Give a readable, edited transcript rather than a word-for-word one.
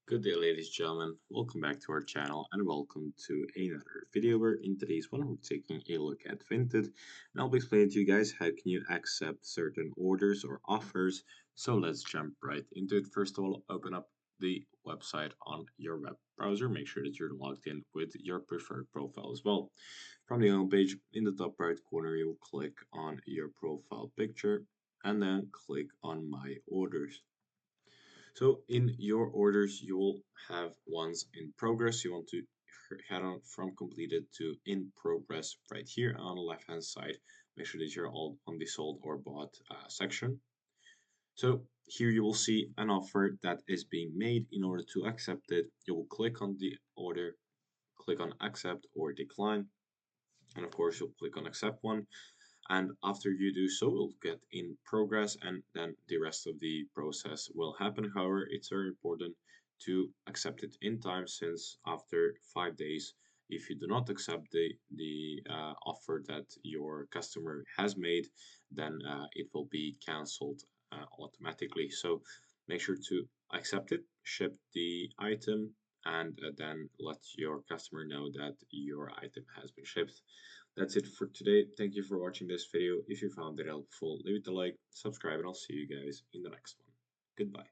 Good day, ladies and gentlemen. Welcome back to our channel and welcome to another video where in today's one we're taking a look at Vinted and I'll be explaining to you guys how can you accept certain orders or offers. So let's jump right into it. First of all, open up the website on your web browser. Make sure that you're logged in with your preferred profile as well. From the home page, in the top right corner, you'll click on your profile picture and then click on My Orders. So in your orders, you will have ones in progress. You want to head on from completed to in progress right here on the left hand side. Make sure that you're all on the sold or bought section. So here you will see an offer that is being made. In order to accept it, you will click on the order, click on accept or decline. And of course, you'll click on accept one, and after you do so, it'll get in progress and then the rest of the process will happen. However, it's very important to accept it in time, since after 5 days, if you do not accept the offer that your customer has made, then it will be cancelled automatically. So make sure to accept it, ship the item, and then let your customer know that your item has been shipped. That's it for today. Thank you for watching this video. If you found it helpful, leave it a like, subscribe, and I'll see you guys in the next one. Goodbye.